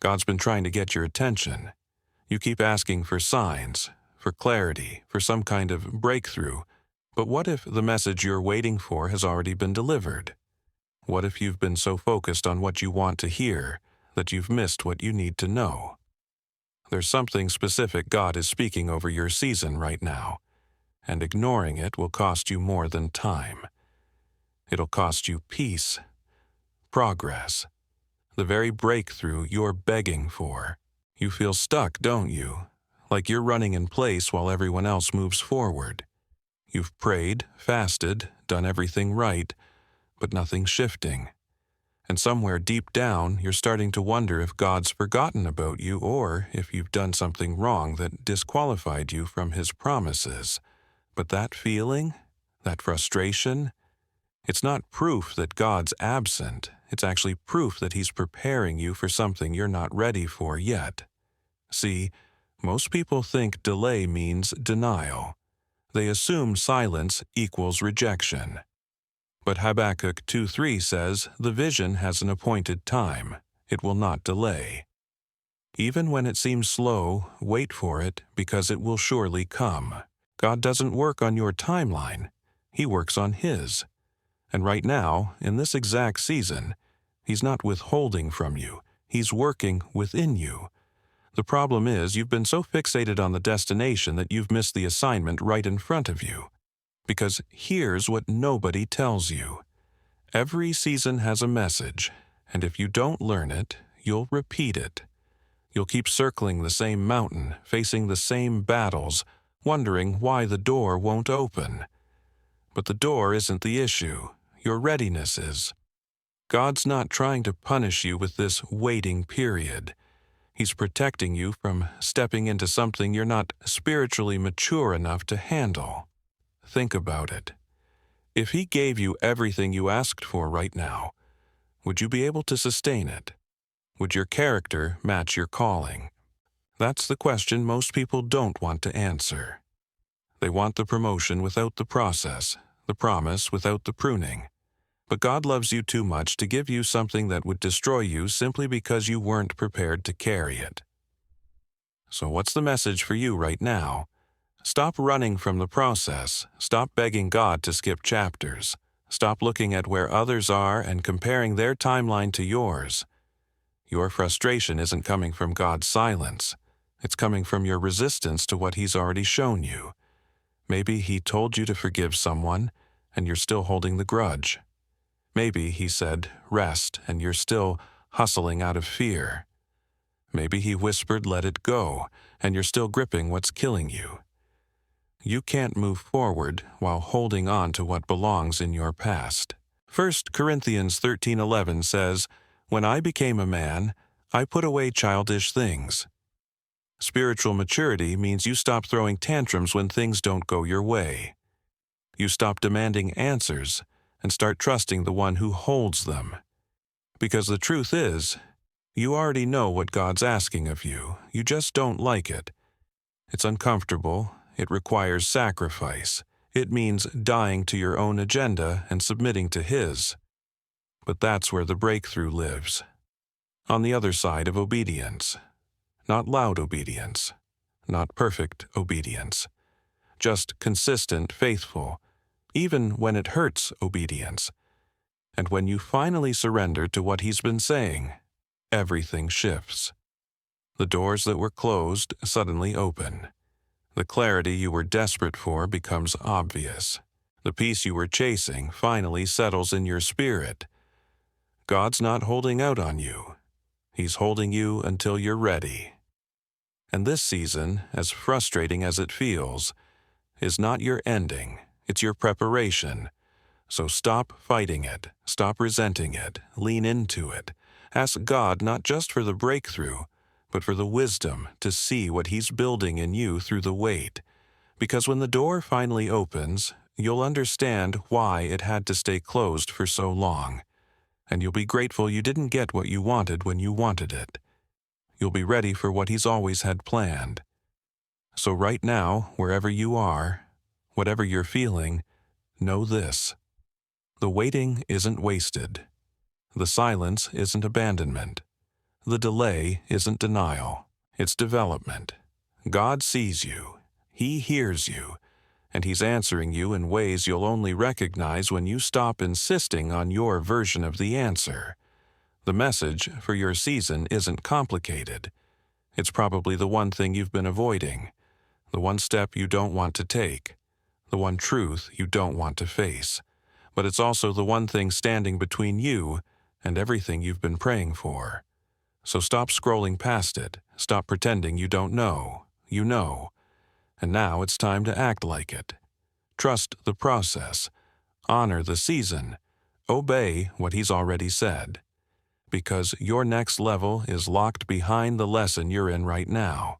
God's been trying to get your attention. You keep asking for signs, for clarity, for some kind of breakthrough. But what if the message you're waiting for has already been delivered? What if you've been so focused on what you want to hear that you've missed what you need to know? There's something specific God is speaking over your season right now, and ignoring it will cost you more than time. It'll cost you peace, progress, the very breakthrough you're begging for. You feel stuck, don't you? Like you're running in place while everyone else moves forward. You've prayed, fasted, done everything right, but nothing's shifting. And somewhere deep down, you're starting to wonder if God's forgotten about you or if you've done something wrong that disqualified you from His promises. But that feeling, that frustration, it's not proof that God's absent. It's actually proof that He's preparing you for something you're not ready for yet. See, most people think delay means denial. They assume silence equals rejection. But Habakkuk 2:3 says, "The vision has an appointed time. It will not delay." Even when it seems slow, wait for it, because it will surely come. God doesn't work on your timeline. He works on His. And right now, in this exact season, He's not withholding from you. He's working within you. The problem is you've been so fixated on the destination that you've missed the assignment right in front of you. Because here's what nobody tells you. Every season has a message, and if you don't learn it, you'll repeat it. You'll keep circling the same mountain, facing the same battles, wondering why the door won't open. But the door isn't the issue. Your readiness is. God's not trying to punish you with this waiting period. He's protecting you from stepping into something you're not spiritually mature enough to handle. Think about it. If He gave you everything you asked for right now, would you be able to sustain it? Would your character match your calling? That's the question most people don't want to answer. They want the promotion without the process, the promise without the pruning. But God loves you too much to give you something that would destroy you simply because you weren't prepared to carry it. So what's the message for you right now? Stop running from the process. Stop begging God to skip chapters. Stop looking at where others are and comparing their timeline to yours. Your frustration isn't coming from God's silence. It's coming from your resistance to what He's already shown you. Maybe He told you to forgive someone, and you're still holding the grudge. Maybe He said, rest, and you're still hustling out of fear. Maybe He whispered, let it go, and you're still gripping what's killing you. You can't move forward while holding on to what belongs in your past. 1 Corinthians 13:11 says, "When I became a man, I put away childish things." Spiritual maturity means you stop throwing tantrums when things don't go your way. You stop demanding answers and start trusting the one who holds them. Because the truth is, you already know what God's asking of you. You just don't like it. It's uncomfortable. It requires sacrifice. It means dying to your own agenda and submitting to His. But that's where the breakthrough lives. On the other side of obedience. Not loud obedience. Not perfect obedience. Just consistent, faithful, even when it hurts obedience. And when you finally surrender to what He's been saying, everything shifts. The doors that were closed suddenly open. The clarity you were desperate for becomes obvious. The peace you were chasing finally settles in your spirit. God's not holding out on you. He's holding you until you're ready. And this season, as frustrating as it feels, is not your ending. It's your preparation. So stop fighting it. Stop resenting it. Lean into it. Ask God not just for the breakthrough, but for the wisdom to see what He's building in you through the wait. Because when the door finally opens, you'll understand why it had to stay closed for so long. And you'll be grateful you didn't get what you wanted when you wanted it. You'll be ready for what He's always had planned. So right now, wherever you are, whatever you're feeling, know this. The waiting isn't wasted. The silence isn't abandonment. The delay isn't denial, it's development. God sees you, He hears you, and He's answering you in ways you'll only recognize when you stop insisting on your version of the answer. The message for your season isn't complicated. It's probably the one thing you've been avoiding, the one step you don't want to take, the one truth you don't want to face. But it's also the one thing standing between you and everything you've been praying for. So stop scrolling past it, stop pretending you don't know. You know. And now it's time to act like it. Trust the process. Honor the season. Obey what He's already said. Because your next level is locked behind the lesson you're in right now.